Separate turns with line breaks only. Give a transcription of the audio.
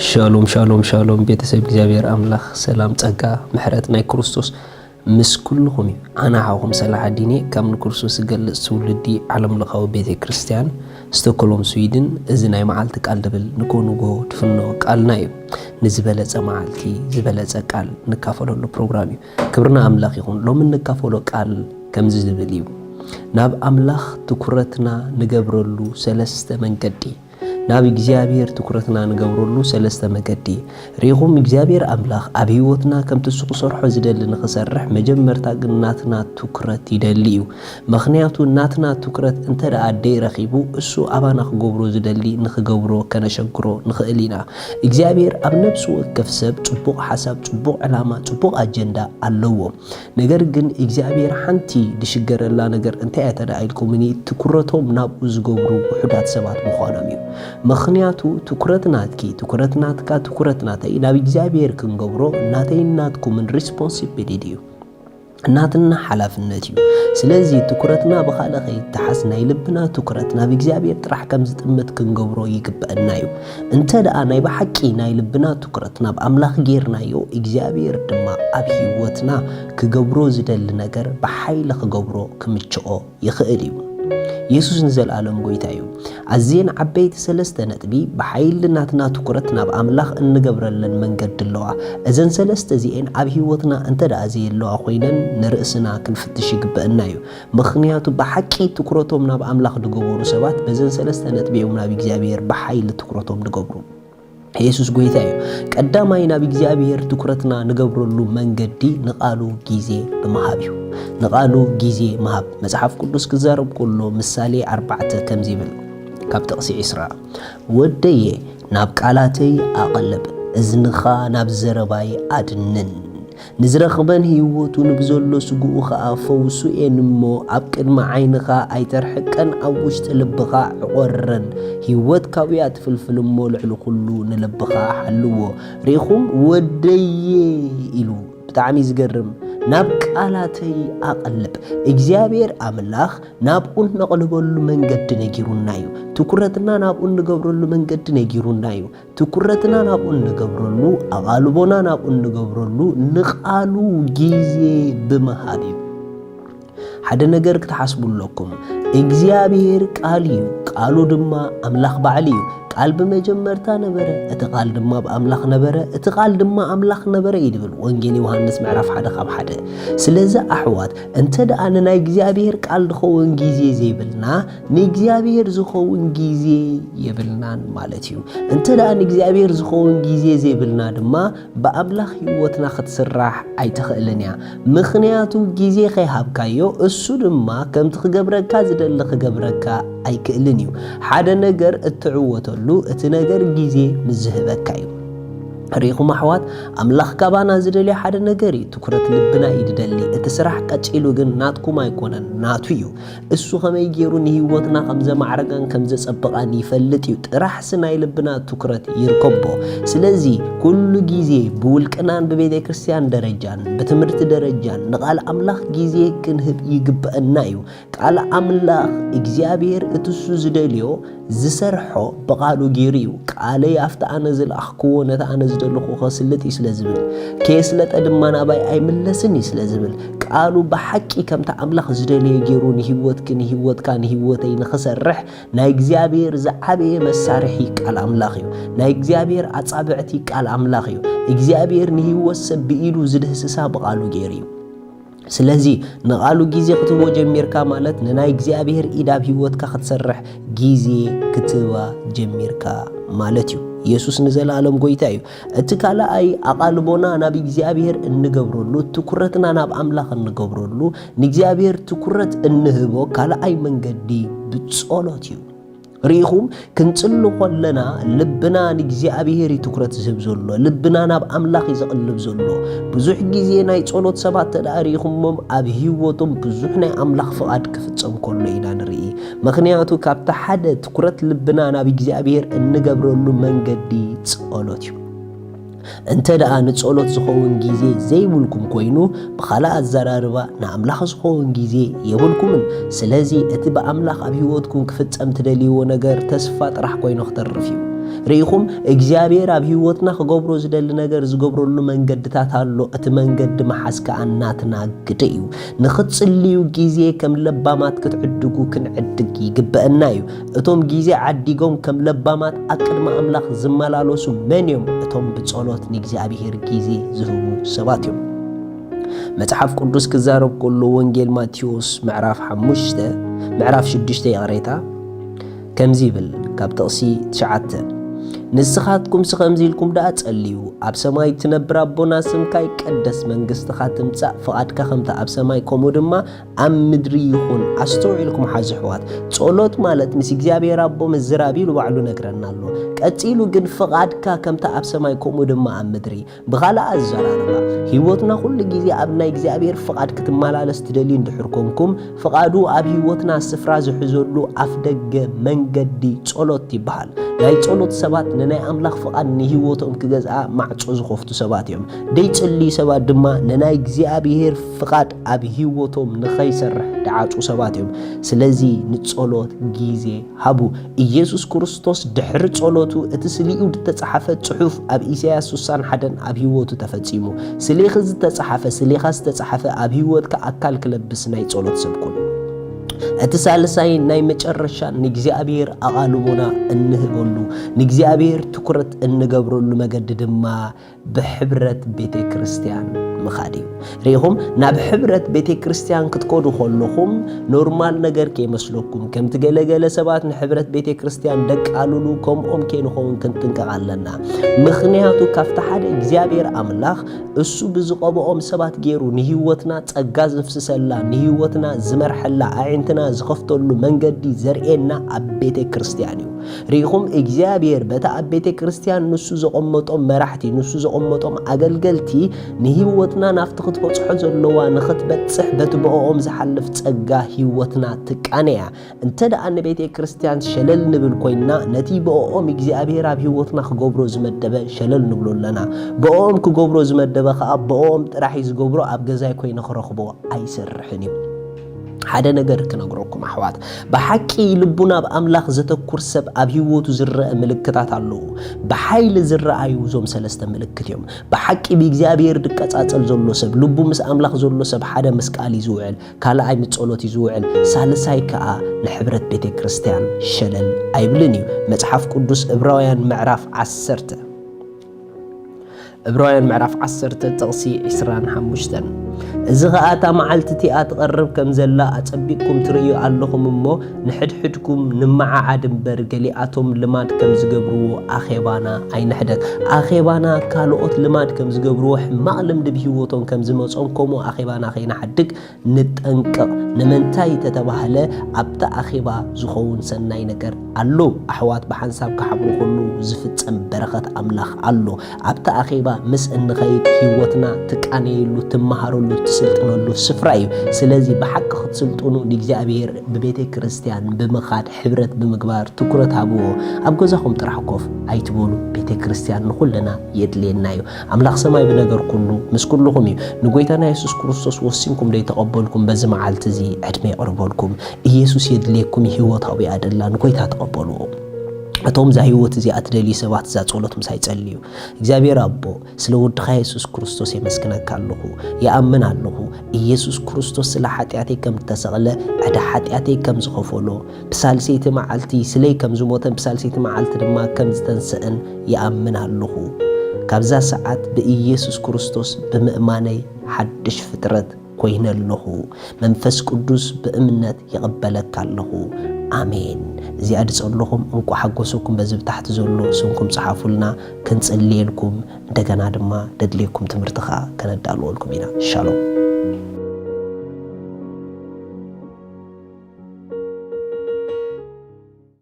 ሻሎም ሻሎም ሻሎም ቤተሰብ እግዚአብሔር አምላኽ ሰላም ጸጋ ምሕረት ናይ ክርስቶስ ምስ ኩልኹም ኣና ሓኹም ሰላሕ ዲኔ ከም ክርስቶስ ዝገልጽ ትውልዲ ዓለም ለኻዊ ቤተ ክርስቲያን ስቶክሆልም ስዊድን እዚ ናይ መዓልቲ ቃል ድብል ንኮንጎ ድፍኖ ቃልና እዩ ንዝበለጸ መዓልቲ ዝበለጸ ቃል ንካፈለሉ ፕሮግራም እዩ ክብርና ኣምላኽ ይኹን ሎሚ ንካፈሎ ቃል ከምዚ ዝብል እዩ ናብ ኣምላኽ ትኩረትና ንገብረሉ ሰለስተ መንገዲ ናብ እግዚአብሔር ትኩረትና ንገብረሉ ሰለስተ መንገዲ ሪኹም እግዚአብሔር አምላኽ ኣብ ህይወትና ከም ትስቁ ሰርሖ ዝደሊ ንኽሰርሕ መጀመርታ ግን ናትና ትኩረት ይደሊ እዩ ምኽንያቱ ናትና ትኩረት እንተዳ ኣደይ ረኺቡ እሱ ኣባና ክገብሮ ዝደሊ ንኽገብሮ ከነሸግሮ ንኽእል ኢና እግዚአብሔር ኣብ ነፍሱ ወከፍ ሰብ ጽቡቕ ሓሳብ ጽቡቕ ዕላማ ጽቡቕ ኣጀንዳ ኣለዎ ነገር ግን እግዚአብሔር ሓንቲ ድሽገረላ ነገር እንታይ ኣተዳ ኢልኩምኒ ትኩረቶም ናብኡ ዝገብሩ ውሑዳት ሰባት ምዃኖም እዩ ምኽንያቱ ትኩረትናትካ ትኩረትናተይ ናብ እግዚአብሔር ክንገብሮ ናተይናትኩምን ሪስፖንሲቢሊቲ እዩ እናትና ሓላፍነት እዩ ስለዚ ትኩረትና በኻልኸ ይተሓስ ናይ ልብና ትኩረት ናብ እግዚአብሔር ጥራሕ ከም ዝጥመት ክንገብሮ ይግበአና እዩ እንተ ደኣ ናይ በሓቂ ናይ ልብና ትኩረት ናብ ኣምላኽ ጌርናዮ እግዚአብሔር ድማ ኣብ ህይወትና ክገብሮ ዝደሊ ነገር ብሓይሊ ክገብሮ ክምችኦ ይኽእል እዩ ኢየሱስ ንዘለዓለም ጎይታ እዩ ኣዝየን ዓበይቲ ሰለስተ ነጥቢ ብሓይሊ ናትና ትኩረት ናብ ኣምላኽ እንገብረለን መንገዲ ኣለዋ እዘን ሰለስተ እዚአን ኣብ ህይወትና እንተዳ ዘየለዋ ኮይነን ንርእስና ክንፍትሽ ይግበአና እዩ ምኽንያቱ ብሓቂ ትኩረቶም ናብ ኣምላኽ ዝገበሩ ሰባት በዘን ሰለስተ ነጥቢኦም ናብ እግዚአብሔር ብሓይሊ ትኩረቶም ዝገብሩ ኢየሱስ ጎይታ እዩ ቀዳማይ ናብ እግዚአብሔር ትኩረትና ንገብረሉ መንገዲ ንቃሉ ጊዜ ብምሃብ እዩ ንቃሉ ጊዜ መሃብ መጽሓፍ ቅዱስ ክዛረብ ከሎ ምሳሌ 4 ከምዚ ይብል ካብ ጥቕሲ 20 ወደየ ናብ ቃላተይ ኣቐልብ እዝንኻ ናብ ዘረባይ ኣድንን ንዝረኽበን ህይወቱ ንብዘሎ ስጉኡ ኸኣ ፈውሱ እሞ ኣብ ቅድሚ ዓይንኻ ኣይተርሕቀን ኣብ ውሽጢ ልብኻ ዕቆረን ህይወት ካብያ ትፍልፍል እሞ ልዕሊ ኩሉ ንልብኻ ሓልዎ ሪኹም ወደየ ኢሉ ብጣዕሚ ዝገርም ናብ ቃላተይ ኣቐልብ እግዚአብሔር ኣምላኽ ናብኡ ነቕልበሉ መንገዲ ነጊሩና እዩ ትኩረትና ናብኡ ንገብረሉ መንገዲ ነጊሩና እዩ ትኩረትና ናብኡ ንገብረሉ ኣቓልቦና ናብኡ ንገብረሉ ንቃሉ ጊዜ ብምሃብ እዩ ሓደ ነገር ክትሓስቡለኩም እግዚአብሔር ቃል እዩ ቃሉ ድማ ኣምላኽ ባዕሊ እዩ ቃል በመጀመርታ ነበረ እቲ ቃል ድማ በአምላኽ ነበረ እቲ ቃል ድማ ኣምላኽ ነበረ ይድብል ወንጌል ዮሐንስ ምዕራፍ 1:1 ስለዚ ኣሕዋት እንተዳ ናይ እግዚአብሔር ቃል ዝኸውን ጊዜ ዘይብልና ንእግዚአብሔር ዝኸውን ጊዜ የብልናን ማለት እዩ እንተዳ ንእግዚአብሔር ዝኸውን ጊዜ ዘይብልና ድማ በአምላኽ ህይወትና ክትስራሕ ኣይትኽእልን እያ ምኽንያቱ ጊዜ ከይሃብካዮ እሱ ድማ ከምቲ ክገብረካ ዝደሊ ክገብረካ ኣይክእልን እዩ ሓደ ነገር እትዕወተሉ እቲ ነገር ጊዜ ምዝህበካ እዩ ሪኹም ኣሕዋት ኣምላኽ ካባና ዝደልዮ ሓደ ነገር እዩ ትኩረት ልብና ይድደሊ እቲ ስራሕ ቀጪሉ ግን ናትኩም ኣይኮነን ናቱ እዩ እሱ ከመይ ገይሩ ንህይወትና ከም ዘማዕረገን ከም ዘጸበቃን ይፈልጥ እዩ ጥራሕ ስናይ ልብና ትኩረት ይርከቦ ስለዚ ኩሉ ጊዜ ብውልቅናን በቤተ ክርስቲያን ደረጃን በትምህርቲ ደረጃን ንቃል ኣምላኽ ጊዜ ክንህብ ይግበአና እዩ ቃል ኣምላኽ እግዚአብሔር እትሱ ዝደልዮ ዝሰርሖ በቃሉ ገይሩ እዩ ቃለይ ኣፍታ ኣነ ዝለኣኽክዎ ነታ ኣነ ዝደልኹ ኸስልጥ እዩ ስለ ዝብል ከየስለጠ ድማ ናባይ ኣይምለስን እዩ ስለ ዝብል ቃሉ ብሓቂ ከምታ ኣምላኽ ዝደልዮ ገይሩ ንህይወትካ ንህይወተይ ንኽሰርሕ ናይ እግዚአብሔር ዝዓበየ መሳርሒ ቃል ኣምላኽ እዩ ናይ እግዚአብሔር ኣጻብዕቲ ቃል ኣምላኽ እዩ እግዚአብሔር ንህይወት ሰብ ብኢሉ ዝድህስሳ በቃሉ ገይሩ እዩ ስለዚ ንቃሉ ጊዜ ክትቦ ጀሚርካ ማለት ንናይ እግዚአብሔር ኢዳብ ህይወትካ ክትሰርሕ ጊዜ ክትባ ጀሚርካ ማለት እዩ ኢየሱስ ንዘለዓለም ጎይታ እዩ እቲ ካልኣይ ኣቓልቦና ናብ እግዚአብሔር እንገብረሉ ትኩረትና ናብ ኣምላኽ እንገብረሉ ንእግዚአብሔር ትኩረት እንህቦ ካልኣይ መንገዲ ብጸሎት እዩ ሪኹም ክንጽሉ ከለና ልብና ንእግዚአብሔር ትኩረት ዝህብ ዘሎ ልብና ናብ ኣምላኽ ይዘቕልብ ዘሎ ብዙሕ ጊዜ ናይ ጸሎት ሰባት ተዳሪኹሞም ኣብ ህይወቶም ብዙሕ ናይ ኣምላኽ ፍቓድ ክፍጸም ከሎ ኢና ንርኢ ምኽንያቱ ካብቲ ሓደ ትኩረት ልብና ናብ እግዚአብሔር እንገብረሉ መንገዲ ጸሎት እዩ እንተዳ ንጸሎት ዝኸውን ጊዜ ዘይብልኩም ኮይኑ ብኻልእ ኣዘራርባ ንኣምላኽ ዝኸውን ጊዜ የብልኩምን ስለዚ እቲ ብኣምላኽ ኣብ ህይወትኩም ክፍጸም ትደልይዎ ነገር ተስፋ ጥራሕ ኮይኑ ክተርፍ እዩ ريخم እግዚአብሔር ኣብ ህይወትና ክገብሮ ዝደሊ ነገር ዝገብረሉ መንገድታት ኣሎ እቲ መንገዲ መሓስካ ኣናትና ግደ እዩ ንኽጽልዩ ግዜ ከም ለባማት ክትዕድጉ ክንዕድግ ይግበአና እዩ እቶም ግዜ ዓዲጎም ከም ለባማት ኣቅድመ ኣምላኽ ዝመላለሱ መን እዮም እቶም ብጸሎት ንእግዚአብሔር ግዜ ዝህቡ ሰባት እዮም መጽሐፍ ቅዱስ ክዛረብ ከሎ ወንጌል ማቴዎስ ምዕራፍ 5 ምዕራፍ 6 ይቕሬታ ከምዚ ይብል ካብ ጥቕሲ 9 ንስኻትኩም ስኸምዚልኩም ዳ ጸልዩ ኣብ ሰማይ ትነብር ኣቦና ስምካ ይቀደስ መንግሥትኻ ትምጻእ ፍቓድካ ከምታ ኣብ ሰማይ ከምኡ ድማ ኣብ ምድሪ ይኹን ኣስተውዒልኩም ሓዝሕዋት ጸሎት ማለት ምስ እግዚአብሔር ኣቦ ምዝራብ ኢሉ ባዕሉ ነግረና ኣሎ ቀጺሉ ግን ፍቓድካ ከምታ ኣብ ሰማይ ከምኡ ድማ ኣብ ምድሪ ብኻልእ ኣዘራርባ ህይወትና ኩሉ ግዜ ኣብ ናይ እግዚአብሔር ፍቓድ ክትመላለስ ትደሊ እንድሕር ኮንኩም ፍቓዱ ኣብ ህይወትና ስፍራ ዝሕዘሉ ኣፍ ደገ መንገዲ ጸሎት ይበሃል ናይ ጸሎት ሰባት ነናይ ኣምላኽ ፍቓድ ንህይወቶም ክገዝኣ ማዕጾ ዝኸፍቱ ሰባት እዮም ደይጽልዩ ሰባት ድማ ነናይ እግዚአብሔር ፍቓድ ኣብ ህይወቶም ንኸይሰርሕ ደዓጹ ሰባት እዮም ስለዚ ንጸሎት ግዜ ሃቡ ኢየሱስ ክርስቶስ ድሕሪ ጸሎቱ እቲ ስሊኡ ዝተጻሕፈ ጽሑፍ ኣብ ኢሳይያስ 61 ኣብ ህይወቱ ተፈጺሙ ስሊኽ ዝተጻሕፈ ስሊኻ ዝተጻሕፈ ኣብ ህይወትካ ኣካል ክለብስ ናይ ጸሎት ሰብኩን እቲ ሳልሳይ ናይ መጨረሻ ንእግዚአብሔር ኣቓልቦና እንህበሉ ንእግዚአብሔር ትኩረት እንገብረሉ መገዲ ድማ ብሕብረት ቤተ ክርስቲያን ምኻድ እዩ ሪኢኹም ናብ ሕብረት ቤተ ክርስቲያን ክትከዱ ከለኹም ኖርማል ነገር ከይመስለኩም ከምቲ ገለገለ ሰባት ንሕብረት ቤተ ክርስቲያን ደቃሉሉ ከምኦም ከይንኸውን ክንጥንቀቕ ኣለና ምኽንያቱ ካብቲ ሓደ እግዚአብሔር ኣምላኽ እሱ ብዝቐብኦም ሰባት ገይሩ ንህይወትና ጸጋ ዘፍስሰላ ንህይወትና ዝመርሐላ ኣዒንትና ዝኸፍተሉ መንገዲ ዘርኤና ኣብ ቤተ ክርስቲያን እዩ ሪኢኹም እግዚአብሔር በታ ኣብ ቤተ ክርስቲያን ንሱ ዘቐመጦም መራሕቲ ንሱ ዘቐመጦም ኣገልገልቲ ንህይወትና ናፍቲ ክትበጽሖ ዘለዋ ንኽትበጽሕ በትብኦም ዝሓልፍ ጸጋ ህይወትና ትቃነያ እንተ ደኣ ንቤተ ክርስቲያን ሸለል ንብል ኮይና ነቲ በኦም እግዚአብሔር ኣብ ህይወትና ክገብሮ ዝመደበ ሸለል ንብሎ ኣለና በኦም ክገብሮ ዝመደበ ከዓ በኦም ጥራሕ ዝገብሮ ኣብ ገዛይ ኮይነ ክረኽቦ ኣይሰርሕን እዩ ሓደ ነገር ክነግረኩም ኣሕዋት ብሓቂ ልቡና በኣምላኽ ዘተኩር ሰብ ኣብ ህይወቱ ዝረአ ምልክታት ኣለዉ ብሓይሊ ዝረአዩ ዞም ሰለስተ ምልክት እዮም ብሓቂ ብእግዚአብሔር ድቀጻጸል ዘሎ ሰብ ልቡ ምስ ኣምላኽ ዘሎ ሰብ ሓደ መስቃል ይዝውዕል ካልኣይ ንጸሎት ይዝውዕል ሳልሳይ ከዓ ንሕብረት ቤተ ክርስቲያን ሸለል ኣይብልን እዩ መጽሓፍ ቅዱስ ዕብራውያን ምዕራፍ 10 ዕብራውያን ምዕራፍ 10 ጥቕሲ 25 እዚ ኸኣታ መዓልትቲኣ ትቐርብ ከም ዘላ ኣጸቢቕኩም ትርእዩ ኣለኹም እሞ ንሕድሕድኩም ንመዓዓድ እምበር ገሊኣቶም ልማድ ከም ዝገብርዎ ኣኼባና ኣይንሕደግ ኣኼባና ካልኦት ልማድ ከም ዝገብርዎ ሕማቕ ልምዲ ብህይወቶም ከም ዝመጾም ከምኡ ኣኼባና ከይናሓድግ ንጠንቀቕ ንምንታይ ተተባህለ ኣብታ ኣኼባ ዝኸውን ሰናይ ነገር ኣሎ ኣሕዋት ብሓንሳብ ክሓብሩ ከሉ ዝፍጸም በረኸት ኣምላኽ ኣሎ ኣብታ ኣኼባ ምስ እንኸይድ ህይወትና ትቃነየሉ ትመሃረሉ ትስልጥነሉ ስፍራ እዩ ስለዚ ብሓቂ ክትስልጥኑ ንእግዚአብሔር ብቤተ ክርስቲያን ብምኻድ ሕብረት ብምግባር ትኩረት ሃብዎ ኣብ ገዛኹም ጥራሕ ኮፍ ኣይትበሉ ቤተ ክርስቲያን ንኹልና የድልየና እዩ ኣምላኽ ሰማይ ብነገር ኩሉ ምስ ኩልኹም እዩ ንጎይታና ኢየሱስ ክርስቶስ ወሲንኩም ደይተቐበልኩም በዚ መዓልቲ እዚ ዕድመ ይቕርበልኩም ኢየሱስ የድልየኩም ህይወታዊ ኣደላ ንጎይታ ተቐበልዎ እቶም ዛ ህይወት እዚ ኣትደልዩ ሰባት ዛ ጸሎት ምሳይ ጸልዩ እግዚአብሔር ኣቦ ስለ ወድኻ ኢየሱስ ክርስቶስ የመስክነካ ኣለኹ የኣምን ኣለኹ ኢየሱስ ክርስቶስ ስለ ኃጢአተይ ከም ተሰቕለ ዕዳ ኃጢአተይ ከም ዝኸፈሎ ብሳልሰይቲ መዓልቲ ስለይ ከም ዝሞተን ብሳልሰይቲ መዓልቲ ድማ ከም ዝተንስአን የኣምን ኣለኹ ካብዛ ሰዓት ብኢየሱስ ክርስቶስ ብምእማነይ ሓድሽ ፍጥረት ኮይነ ኣለኹ መንፈስ ቅዱስ ብእምነት ይቕበለካ ኣለኹ አሜን እዚኣ ድጸለኹም እንኳ ሓጎሰኩም በዚ ብታሕቲ ዘሎ ስምኩም ጽሓፉልና ክንጽልየልኩም እንደገና ድማ ደድልየኩም ትምህርትኻ ከነዳልወልኩም ኢና ሻሎም